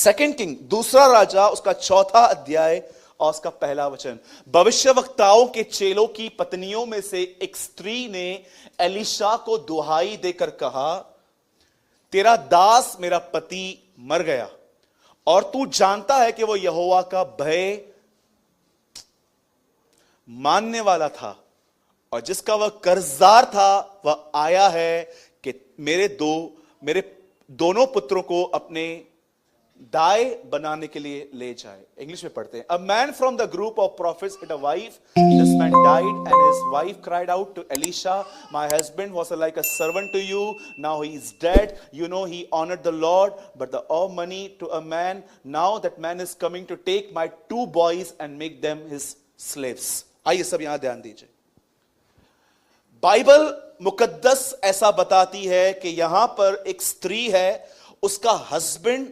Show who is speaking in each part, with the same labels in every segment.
Speaker 1: Second king, दूसरा राजा, उसका 4वां अध्याय और उसका पहला वचन। भविष्यवक्ताओं के चेलों की पत्नियों में से एक स्त्री ने एलीशा को दुहाई देकर कहा, तेरा दास मेरा पति मर गया और तू जानता है कि वो यहोवा का भय मानने वाला था और जिसका वह कर्जदार था वह आया है कि मेरे दोनों पुत्रों को अपने दाए बनाने के लिए ले जाए। इंग्लिश में पढ़ते हैं। A man from the group of profits had a wife. This man died and his wife cried out to Elisha, my husband was like a servant to you, now he is dead. You know he honored the Lord, but the money to a man. Now that man is coming to take my 2 boys and make them his slaves. आइए सब यहां ध्यान दीजिए। Bible मुकद्दस ऐसा बताती है कि यहां पर एक स्त्री है, उसका हस्बैंड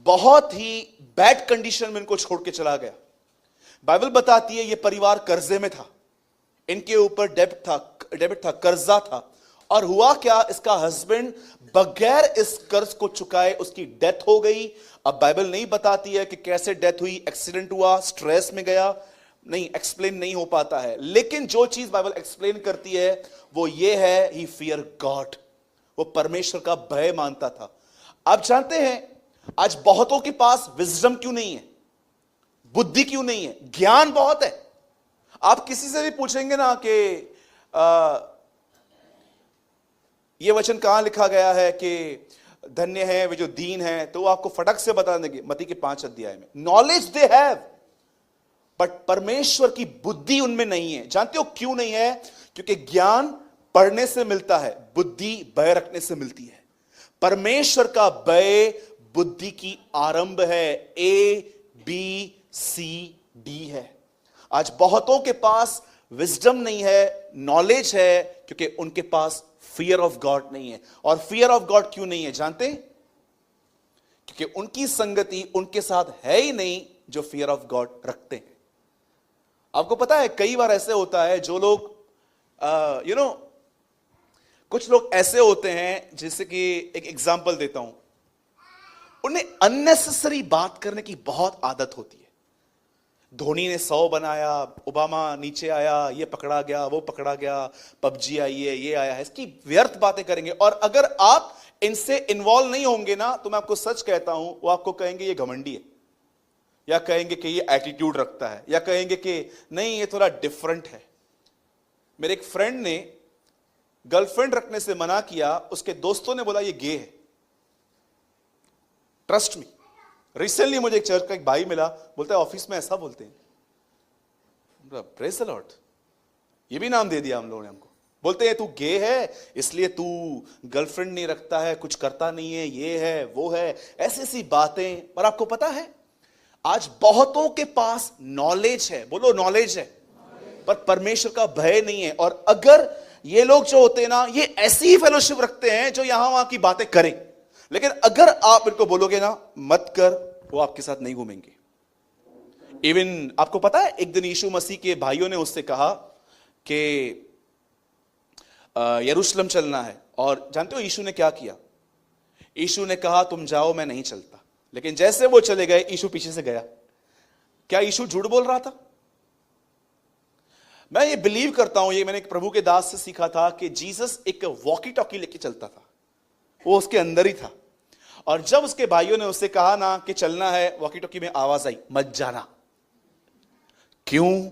Speaker 1: बहुत ही बैड कंडीशन में इनको छोड़ के चला गया। बाइबल बताती है ये परिवार कर्जे में था, इनके ऊपर डेबिट था, कर्जा था। और हुआ क्या, इसका हस्बैंड बगैर इस कर्ज को चुकाए उसकी डेथ हो गई। अब बाइबल नहीं बताती है कि कैसे डेथ हुई, एक्सीडेंट हुआ, स्ट्रेस में गया, नहीं, एक्सप्लेन नहीं हो पाता है। लेकिन जो चीज बाइबल एक्सप्लेन करती है वो ये है, ही फियर गॉड, वो परमेश्वर का भय मानता था। आप जानते हैं आज बहुतों के पास विजडम क्यों नहीं है, बुद्धि क्यों नहीं है, ज्ञान बहुत है। आप किसी से भी पूछेंगे ना कि ये वचन कहां लिखा गया है कि धन्य है वे जो दीन है, तो वो आपको फटक से बता देंगे मत्ती के 5 अध्याय में। नॉलेज दे हैव, बट परमेश्वर की बुद्धि उनमें नहीं है। जानते हो क्यों नहीं है? क्योंकि ज्ञान पढ़ने से मिलता है, बुद्धि भय रखने से मिलती है। परमेश्वर का भय बुद्धि की आरंभ है, ABCD है। आज बहुतों के पास विजडम नहीं है, नॉलेज है, क्योंकि उनके पास फियर ऑफ गॉड नहीं है। और फियर ऑफ गॉड क्यों नहीं है जानते? क्योंकि उनकी संगति उनके साथ है ही नहीं जो फियर ऑफ गॉड रखते हैं। आपको पता है कई बार ऐसे होता है, जो लोग कुछ लोग ऐसे होते हैं, जैसे कि एक एग्जांपल देता हूं, उन्हें अननेसेसरी बात करने की बहुत आदत होती है। धोनी ने 100 बनाया, ओबामा नीचे आया, ये पकड़ा गया, वो पकड़ा गया, पबजी आई है, ये आया है, इसकी व्यर्थ बातें करेंगे। और अगर आप इनसे इन्वॉल्व नहीं होंगे ना, तो मैं आपको सच कहता हूं, वो आपको कहेंगे ये घमंडी है, या कहेंगे कि ये एटीट्यूड रखता है, या कहेंगे कि नहीं ये थोड़ा डिफरेंट है। मेरे एक फ्रेंड ने गर्लफ्रेंड रखने से मना किया, उसके दोस्तों ने बोला ये गे है। ट्रस्ट मी, रिसेंटली मुझे एक चर्च का एक भाई मिला, बोलता है ऑफिस में ऐसा बोलते हैं। प्रेज द लॉर्ड, ये भी नाम दे दिया हम लोगों ने हमको। बोलते हैं तू गे है इसलिए तू गर्लफ्रेंड नहीं रखता है, कुछ करता नहीं है, ये है वो है, ऐसी सी बातें। पर आपको पता है आज बहुतों के पास नॉलेज है, बोलो नॉलेज है, पर परमेश्वर का भय नहीं है। और अगर ये लोग जो होते हैं ना, ये ऐसी ही फेलोशिप रखते हैं जो यहां वहां की बातें करें, लेकिन अगर आप इनको बोलोगे ना मत कर, वो आपके साथ नहीं घूमेंगे। इवन आपको पता है एक दिन यीशु मसीह के भाइयों ने उससे कहा कि यरूशलेम चलना है, और जानते हो यीशु ने क्या किया? यीशु ने कहा तुम जाओ, मैं नहीं चलता। लेकिन जैसे वो चले गए, यीशु पीछे से गया। क्या यीशु झूठ बोल रहा था? मैं ये बिलीव करता हूं, ये मैंने एक प्रभु के दास से सीखा था कि जीसस एक वॉकी टॉकी लेके चलता था, वो उसके अंदर ही था। और जब उसके भाइयों ने उससे कहा ना कि चलना है, वॉकी टॉकी में आवाज आई मत जाना। क्यों?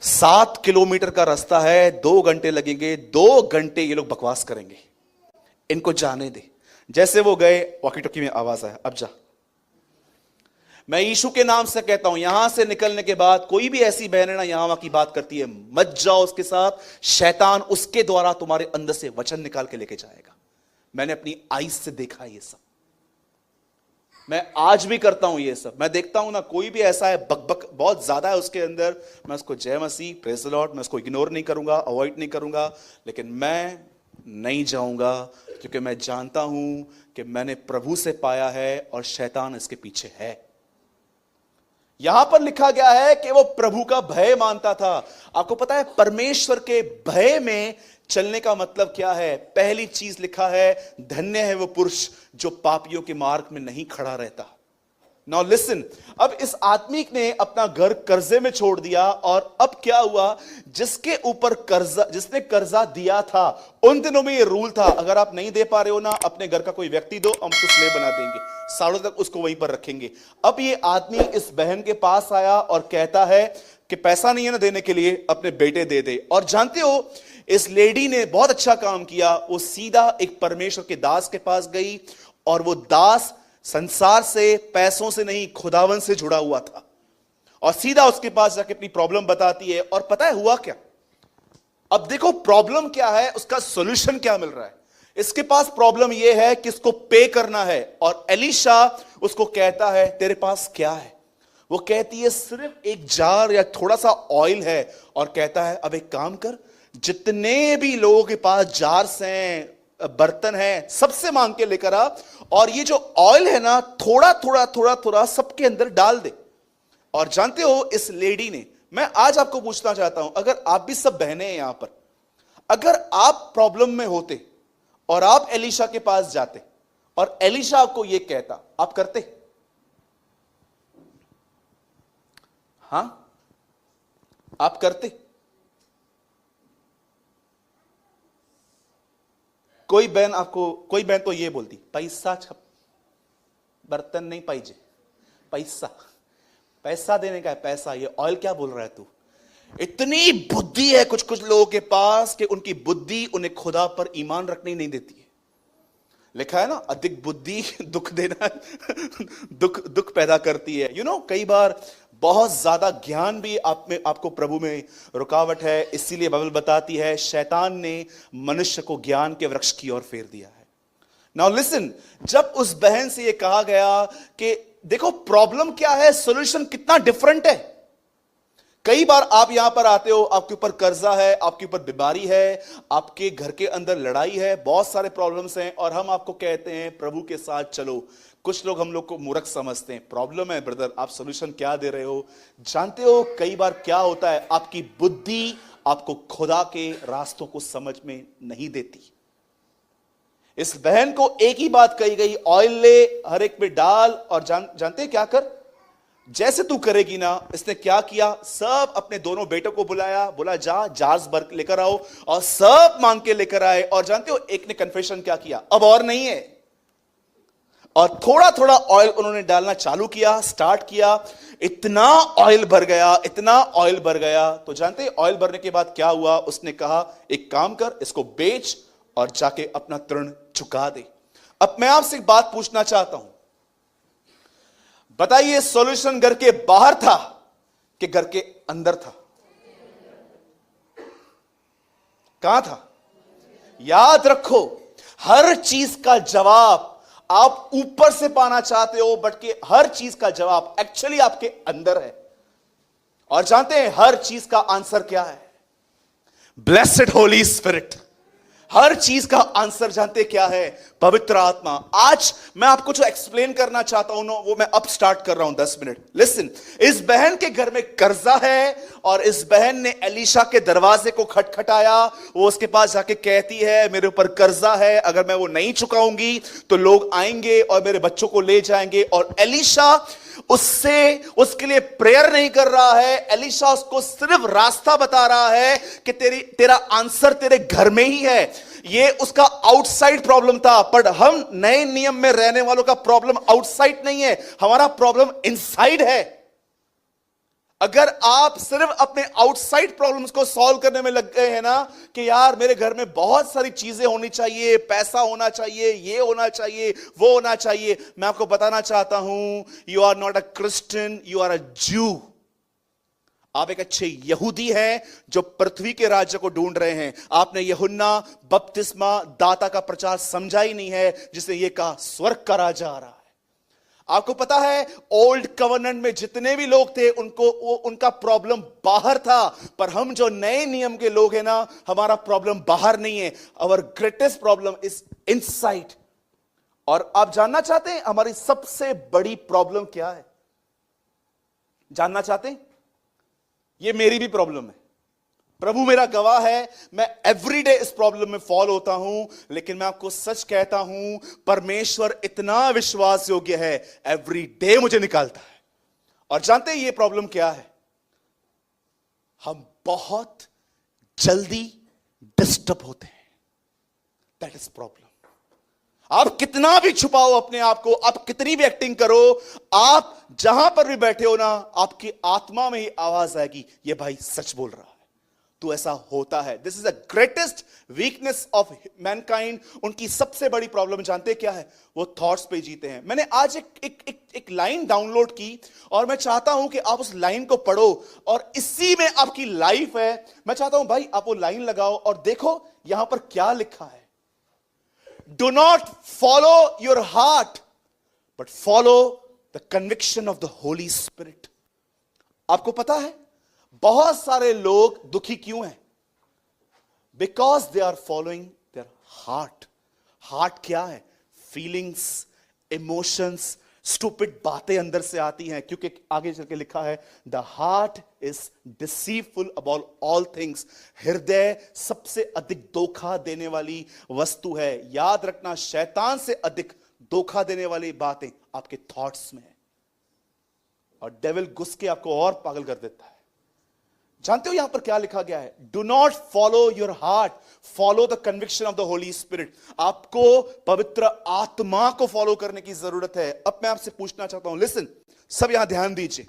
Speaker 1: 7 किलोमीटर का रास्ता है, 2 घंटे लगेंगे, 2 घंटे ये लोग बकवास करेंगे, इनको जाने दे। जैसे वो गए, वॉकी टॉकी में आवाज आया अब जा। मैं यीशु के नाम से कहता हूं, यहां से निकलने के बाद कोई भी ऐसी बहन है ना यहां वहां की बात करती है, मत जाओ उसके साथ। शैतान उसके द्वारा तुम्हारे अंदर से वचन निकाल के लेके जाएगा। मैंने अपनी आईज से देखा ये सब, मैं आज भी करता हूं ये सब। मैं देखता हूं ना कोई भी ऐसा है बकबक बहुत ज्यादा है उसके अंदर, मैं उसको जय मसीह प्रेज द लॉर्ड, मैं उसको इग्नोर नहीं करूंगा, अवॉइड नहीं करूंगा, लेकिन मैं नहीं जाऊंगा, क्योंकि मैं जानता हूं कि मैंने प्रभु से पाया है और शैतान इसके पीछे है। यहां पर लिखा गया है कि वो प्रभु का भय मानता था। आपको पता है परमेश्वर के भय में चलने का मतलब क्या है? पहली चीज लिखा है, धन्य है वो पुरुष जो पापियों के मार्ग में नहीं खड़ा रहता। नाउ लिसन, अब इस आदमी ने अपना घर कर्जे में छोड़ दिया, और अब क्या हुआ, जिसके ऊपर कर्जा, जिसने कर्जा दिया था, उन दिनों में ये रूल था, अगर आप नहीं दे पा रहे हो ना, अपने घर का कोई व्यक्ति दो, हम उसको स्लेव बना देंगे, सालों तक उसको वहीं पर रखेंगे। अब ये आदमी इस बहन के पास आया और कहता है कि पैसा नहीं है ना देने के लिए, अपने बेटे दे दे। और जानते हो इस लेडी ने बहुत अच्छा काम किया, वो सीधा एक परमेश्वर के दास के पास गई, और वो दास संसार से, पैसों से नहीं, खुदावन से जुड़ा हुआ था, और सीधा उसके पास जाके अपनी प्रॉब्लम बताती है। और पता है हुआ क्या, अब देखो प्रॉब्लम क्या है, उसका सॉल्यूशन क्या मिल रहा है। इसके पास प्रॉब्लम यह है कि इसको पे करना है, और एलिशा उसको कहता है तेरे पास क्या है। वो कहती है सिर्फ एक जार या थोड़ा सा ऑयल है, और कहता है अब एक काम कर, जितने भी लोगों के पास जार्स हैं, बर्तन है, सबसे मांग के लेकर आ, और ये जो ऑयल है ना, थोड़ा थोड़ा थोड़ा थोड़ा सबके अंदर डाल दे। और जानते हो इस लेडी ने, मैं आज आपको पूछना चाहता हूं, अगर आप भी सब बहनें हैं यहां पर, अगर आप प्रॉब्लम में होते और आप एलिशा के पास जाते और एलिशा आपको यह कहता, आप करते? हां, आप करते? कोई बहन तो ये बोलती, पैसा छप, बर्तन नहीं पाइजे, पैसा, पैसा देने का है, पैसा। ये ऑयल क्या बोल रहा है तू? इतनी बुद्धि है कुछ कुछ लोगों के पास कि उनकी बुद्धि उन्हें खुदा पर ईमान रखने नहीं देती है। लिखा है ना, अधिक बुद्धि दुख देना दुख पैदा करती है। कई बार बहुत ज्यादा ज्ञान भी आप में, आपको प्रभु में रुकावट है। इसीलिए बाइबल बताती है शैतान ने मनुष्य को ज्ञान के वृक्ष की ओर फेर दिया है। नाउ लिसन, जब उस बहन से यह कहा गया कि देखो प्रॉब्लम क्या है, सॉल्यूशन कितना डिफरेंट है। कई बार आप यहां पर आते हो, आपके ऊपर कर्जा है, आपके ऊपर बीमारी है, आपके घर के अंदर लड़ाई है, बहुत सारे प्रॉब्लम्स हैं, और हम आपको कहते हैं प्रभु के साथ चलो। कुछ लोग हम लोग को मूर्ख समझते हैं, प्रॉब्लम है ब्रदर, आप सॉल्यूशन क्या दे रहे हो? जानते हो कई बार क्या होता है, आपकी बुद्धि आपको खुदा के रास्तों को समझ में नहीं देती। इस बहन को एक ही बात कही गई, ऑयल ले, हर एक में डाल, और जानते हैं क्या कर, जैसे तू करेगी ना। इसने क्या किया, सब अपने दोनों बेटों को बुलाया, बोला जा जार्स भर लेकर आओ, और सब मांग के लेकर आए। और जानते हो एक ने कन्फेशन क्या किया, अब और नहीं है, और थोड़ा थोड़ा ऑयल उन्होंने डालना चालू किया, स्टार्ट किया। इतना ऑयल भर गया, इतना ऑयल भर गया। तो जानते हैं ऑयल भरने के बाद क्या हुआ, उसने कहा एक काम कर, इसको बेच और जाके अपना ऋण चुका दे। अब मैं आपसे एक बात पूछना चाहता हूं, बताइए सॉल्यूशन घर के बाहर था कि घर के अंदर था? कहां था? याद रखो, हर चीज का जवाब आप ऊपर से पाना चाहते हो, बट कि हर चीज का जवाब एक्चुअली आपके अंदर है। और जानते हैं हर चीज का आंसर क्या है? Blessed Holi spirit. हर चीज का आंसर जानते क्या है? पवित्र आत्मा। आज मैं आपको जो एक्सप्लेन करना चाहता हूं ना, वो मैं अब स्टार्ट कर रहा हूं 10 मिनट। लिसन, इस बहन के घर में कर्जा है, और इस बहन ने एलिशा के दरवाजे को खटखटाया। वो उसके पास जाके कहती है मेरे ऊपर कर्जा है, अगर मैं वो नहीं चुकाऊंगी तो लोग आएंगे और मेरे बच्चों को ले जाएंगे। और एलिशा उसके लिए प्रेयर नहीं कर रहा है, एलिशा उसको सिर्फ रास्ता बता रहा है कि तेरा आंसर तेरे घर में ही है। ये उसका आउटसाइड प्रॉब्लम था, पर हम नए नियम में रहने वालों का प्रॉब्लम आउटसाइड नहीं है, हमारा प्रॉब्लम इनसाइड है। अगर आप सिर्फ अपने आउटसाइड प्रॉब्लम्स को सॉल्व करने में लग गए हैं ना, कि यार मेरे घर में बहुत सारी चीजें होनी चाहिए, पैसा होना चाहिए, ये होना चाहिए, वो होना चाहिए, मैं आपको बताना चाहता हूं, you are not a Christian, you are a Jew. आप एक अच्छे यहूदी हैं जो पृथ्वी के राज्य को ढूंढ रहे हैं। आपने यूहन्ना बपतिस्मा दाता का प्रचार समझा ही नहीं है, जिसने ये कहा स्वर्ग का राजा आ रहा है। आपको पता है ओल्ड कवर्नेंट में जितने भी लोग थे उनका प्रॉब्लम बाहर था, पर हम जो नए नियम के लोग हैं ना, हमारा प्रॉब्लम बाहर नहीं है, our greatest problem is inside. और आप जानना चाहते हैं हमारी सबसे बड़ी प्रॉब्लम क्या है? जानना चाहते हैं? ये मेरी भी प्रॉब्लम है, प्रभु मेरा गवाह है, मैं एवरीडे इस प्रॉब्लम में फॉल होता हूं, लेकिन मैं आपको सच कहता हूं, परमेश्वर इतना विश्वास योग्य है, एवरीडे मुझे निकालता है। और जानते हैं ये प्रॉब्लम क्या है? हम बहुत जल्दी डिस्टर्ब होते हैं। That is problem. आप कितना भी छुपाओ अपने आप को, आप कितनी भी एक्टिंग करो, आप जहां पर भी बैठे हो ना, आपकी आत्मा में ही आवाज आएगी, ये भाई सच बोल रहा है। तो ऐसा होता है। This is the greatest weakness of Mankind. उनकी सबसे बड़ी प्रॉब्लम जानते क्या है? वो थॉट्स पे जीते हैं। मैंने आज एक लाइन डाउनलोड की और मैं चाहता हूं कि आप उस लाइन को पढ़ो और इसी में आपकी लाइफ है। मैं चाहता हूं भाई आप वो लाइन लगाओ और देखो यहां पर क्या लिखा है। Do not follow your heart but follow the conviction of the Holy Spirit. आपको पता है बहुत सारे लोग दुखी क्यों हैं? Because they are following their heart. Heart क्या है? फीलिंग्स, इमोशंस, स्टूपिड बातें अंदर से आती हैं, क्योंकि आगे चल के लिखा है the heart is deceitful about all things. हृदय सबसे अधिक धोखा देने वाली वस्तु है। याद रखना, शैतान से अधिक धोखा देने वाली बातें आपके थॉट्स में है, और डेविल घुस के आपको और पागल कर देता है। जानते हो यहां पर क्या लिखा गया है? Do not follow your heart, follow the conviction of the Holy Spirit. आपको पवित्र आत्मा को फॉलो करने की जरूरत है। अब मैं आपसे पूछना चाहता हूं, लिसन, सब यहां ध्यान दीजिए।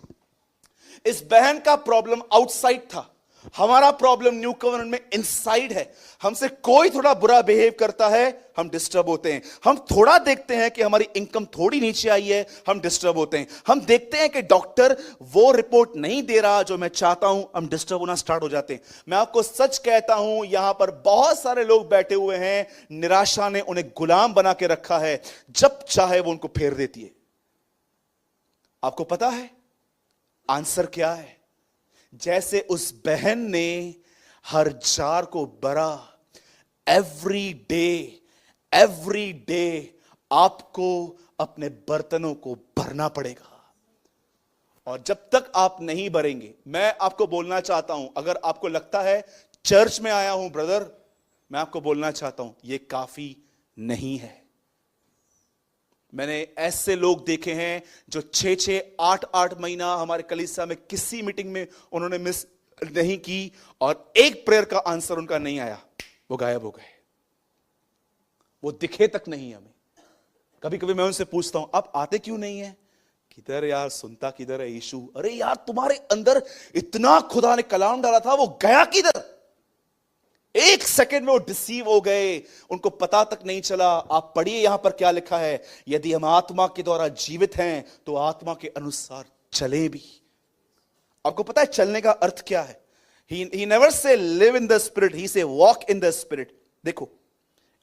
Speaker 1: इस बहन का प्रॉब्लम आउटसाइड था, हमारा प्रॉब्लम न्यू कवनेंट में इनसाइड है। हमसे कोई थोड़ा बुरा बिहेव करता है, हम डिस्टर्ब होते हैं। हम थोड़ा देखते हैं कि हमारी इनकम थोड़ी नीचे आई है, हम डिस्टर्ब होते हैं। हम देखते हैं कि डॉक्टर वो रिपोर्ट नहीं दे रहा जो मैं चाहता हूं, हम डिस्टर्ब होना स्टार्ट हो जाते हैं। मैं आपको सच कहता हूं, यहां पर बहुत सारे लोग बैठे हुए हैं, निराशा ने उन्हें गुलाम बना के रखा है, जब चाहे वो उनको फेर देती है। आपको पता है आंसर क्या है? जैसे उस बहन ने हर जार को भरा, एवरी डे आपको अपने बर्तनों को भरना पड़ेगा। और जब तक आप नहीं भरेंगे, मैं आपको बोलना चाहता हूं, अगर आपको लगता है चर्च में आया हूं ब्रदर, मैं आपको बोलना चाहता हूं यह काफी नहीं है। मैंने ऐसे लोग देखे हैं जो 6-6, 8-8 महीना हमारे कलीसिया में किसी मीटिंग में उन्होंने मिस नहीं की और एक प्रेयर का आंसर उनका नहीं आया, वो गायब हो गए, वो दिखे तक नहीं हमें। कभी कभी मैं उनसे पूछता हूं आप आते क्यों नहीं है? किधर यार, सुनता किधर है यीशु? अरे यार तुम्हारे अंदर इतना खुदा ने कलाम डाला था, वो गया किधर? एक सेकंड में वो डिसीव हो गए, उनको पता तक नहीं चला। आप पढ़िए यहां पर क्या लिखा है, यदि हम आत्मा के द्वारा जीवित हैं तो आत्मा के अनुसार चले भी। आपको पता है चलने का अर्थ क्या है? He never say live in the spirit, he say walk in the spirit। देखो,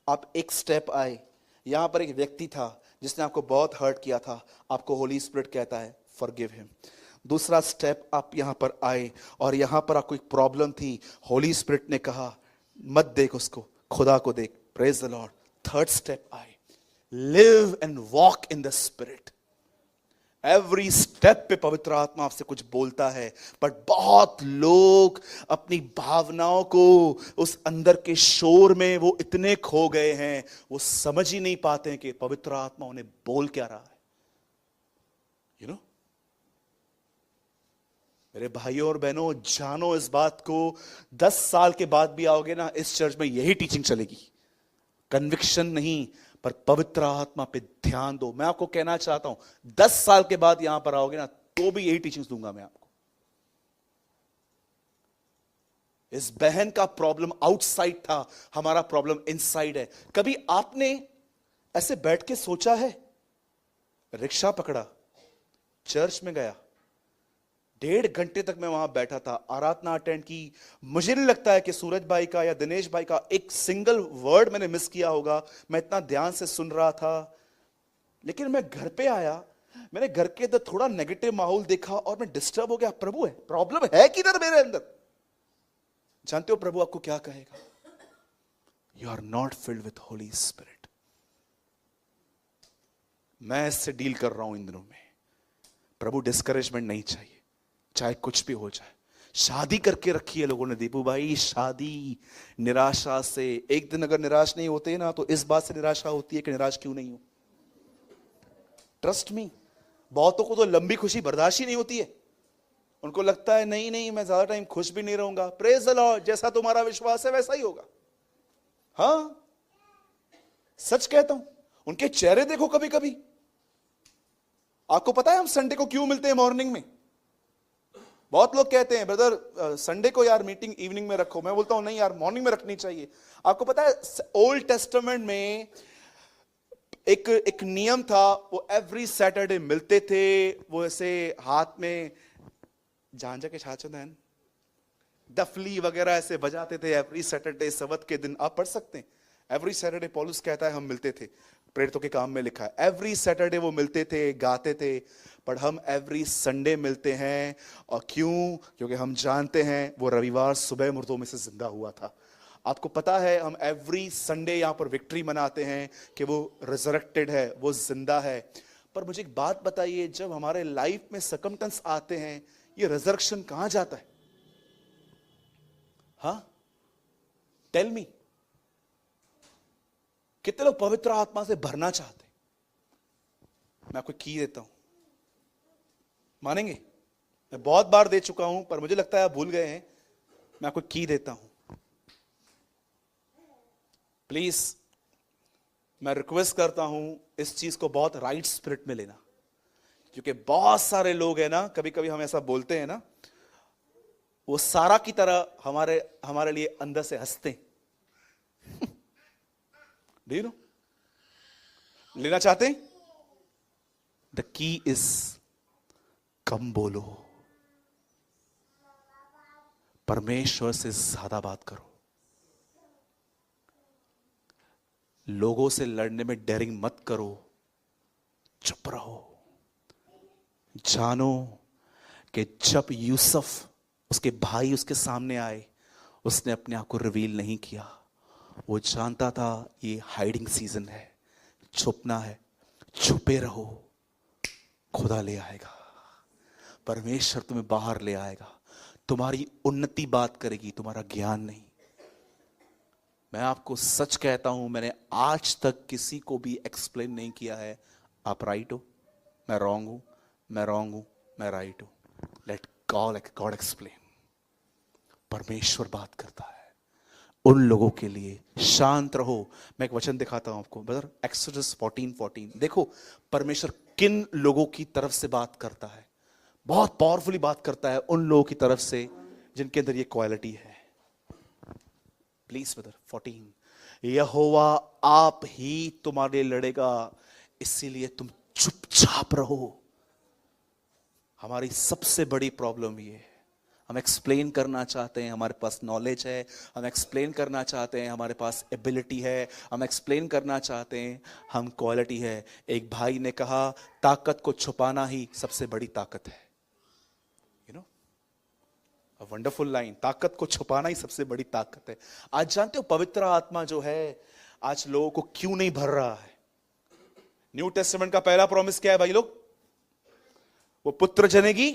Speaker 1: आप एक स्टेप आए, यहां पर एक व्यक्ति था जिसने आपको बहुत हर्ट किया था, आपको होली स्पिरिट कहता है फॉरगिव हिम। दूसरा स्टेप आप यहां पर आए और यहां पर आपको एक प्रॉब्लम थी, होली स्पिरिट ने कहा मत देख उसको, खुदा को देख, praise the Lord. Third step आए, live and walk in the spirit. Every step पे पवित्र आत्मा आपसे कुछ बोलता है, बट बहुत लोग अपनी भावनाओं को उस अंदर के शोर में वो इतने खो गए हैं, वो समझ ही नहीं पाते हैं कि पवित्र आत्मा उन्हें बोल क्या रहा है। यू नो, मेरे भाइयों और बहनों, जानो इस बात को, 10 साल के बाद भी आओगे ना, इस चर्च में यही टीचिंग चलेगी। कन्विक्शन नहीं, पर पवित्र आत्मा पे ध्यान दो। मैं आपको कहना चाहता हूं 10 साल के बाद यहां पर आओगे ना, तो भी यही टीचिंग दूंगा मैं आपको। इस बहन का प्रॉब्लम आउटसाइड था, हमारा प्रॉब्लम इनसाइड है। कभी आपने ऐसे बैठ के सोचा है? रिक्शा पकड़ा, चर्च में गया, 1.5 घंटे तक मैं वहां बैठा था, आराधना अटेंड की। मुझे नहीं लगता है कि सूरज भाई का या दिनेश भाई का एक सिंगल वर्ड मैंने मिस किया होगा। मैं इतना ध्यान से सुन रहा था। लेकिन मैं घर पे आया, मैंने घर के अंदर थोड़ा नेगेटिव माहौल देखा और मैं डिस्टर्ब हो गया। प्रभु है, प्रॉब्लम है किधर मेरे अंदर? जानते हो प्रभु आपको क्या कहेगा? You are not filled with Holy Spirit. मैं इससे डील कर रहा हूं इन दिनों में। प्रभु डिस्करेजमेंट नहीं चाहिए, चाहे कुछ भी हो जाए। शादी करके रखी है लोगों ने दीपू भाई, शादी निराशा से। एक दिन अगर निराश नहीं होते ना तो इस बात से निराशा होती है कि निराश क्यों नहीं हो। ट्रस्ट मी, बहुतों को तो लंबी खुशी बर्दाश्त ही नहीं होती है। उनको लगता है नहीं नहीं मैं ज्यादा टाइम खुश भी नहीं रहूंगा। प्रेज द लॉर्ड, जैसा तुम्हारा विश्वास है वैसा ही होगा। हाँ सच कहता हूं, उनके चेहरे देखो कभी कभी। आपको पता है हम संडे को क्यों मिलते हैं मॉर्निंग में? बहुत लोग कहते हैं ब्रदर संडे को यार मीटिंग इवनिंग में रखो। मैं बोलता हूं नहीं यार, मॉर्निंग में रखनी चाहिए। आपको पता है ओल्ड टेस्टामेंट में एक नियम था, वो एवरी सैटरडे मिलते थे। वो ऐसे हाथ में झांझा के छाछन डफली वगैरह ऐसे बजाते थे एवरी सैटरडे, सबत के दिन। आप पढ़ सकते हैं एवरी सैटरडे पौलुस कहता है हम मिलते थे। प्रेरितों के काम में लिखा है एवरी सैटरडे वो मिलते थे, गाते थे। पर हम एवरी संडे मिलते हैं। और क्यों? क्योंकि हम जानते हैं वो रविवार सुबह मुर्दों में से जिंदा हुआ था। आपको पता है हम एवरी संडे यहां पर विक्ट्री मनाते हैं कि वो रिजरेक्टेड है, वो जिंदा है। पर मुझे एक बात बताइए, जब हमारे लाइफ में सर्कमस्टेंस आते हैं, ये रिजरेक्शन कहां जाता है? हाँ टेल मी, कितने लोग पवित्र आत्मा से भरना चाहते? मैं आपको की देता हूं, मानेंगे? मैं बहुत बार दे चुका हूं पर मुझे लगता है आप भूल गए हैं। मैं आपको की देता हूं, प्लीज मैं रिक्वेस्ट करता हूं इस चीज को बहुत राइट स्पिरिट में लेना। क्योंकि बहुत सारे लोग हैं ना, कभी कभी हम ऐसा बोलते हैं ना, वो सारा की तरह हमारे लिए अंदर से हंसते हैं। Do you know? लेना चाहते हैं? द की इज कम बोलो, परमेश्वर से ज्यादा बात करो। लोगों से लड़ने में डेयरिंग मत करो, चुप रहो। जानो कि जब यूसुफ उसके भाई उसके सामने आए, उसने अपने आप को रिवील नहीं किया। वो जानता था ये हाइडिंग सीजन है, छुपना है। छुपे रहो, खुदा ले आएगा, परमेश्वर तुम्हें बाहर ले आएगा। तुम्हारी उन्नति बात करेगी, तुम्हारा ज्ञान नहीं। मैं आपको सच कहता हूं, मैंने आज तक किसी को भी एक्सप्लेन नहीं किया है आप राइट हो, मैं रॉन्ग हूं, मैं रॉन्ग हूं, मैं राइट हूं। Let God explain. परमेश्वर बात करता है उन लोगों के लिए। शांत रहो। मैं एक वचन दिखाता हूं आपको ब्रदर, एक्सोडस 14:14। देखो परमेश्वर किन लोगों की तरफ से बात करता है। बहुत पावरफुली बात करता है उन लोगों की तरफ से जिनके अंदर ये क्वालिटी है। प्लीज ब्रदर 14, यहोवा आप ही तुम्हारे लड़ेगा, इसीलिए तुम चुपचाप रहो। हमारी सबसे बड़ी प्रॉब्लम ये है, हम एक्सप्लेन करना चाहते हैं, हमारे पास नॉलेज है, हम एक्सप्लेन करना चाहते हैं, हमारे पास एबिलिटी है, हम एक्सप्लेन करना चाहते हैं, हम क्वालिटी है। एक भाई ने कहा ताकत को छुपाना ही सबसे बड़ी ताकत है। You know, a wonderful line, ताकत को छुपाना ही सबसे बड़ी ताकत है। आज जानते हो पवित्र आत्मा जो है आज लोगों को क्यों नहीं भर रहा है? न्यू टेस्टामेंट का पहला प्रॉमिस क्या है भाई लोग? वो पुत्र जनेगी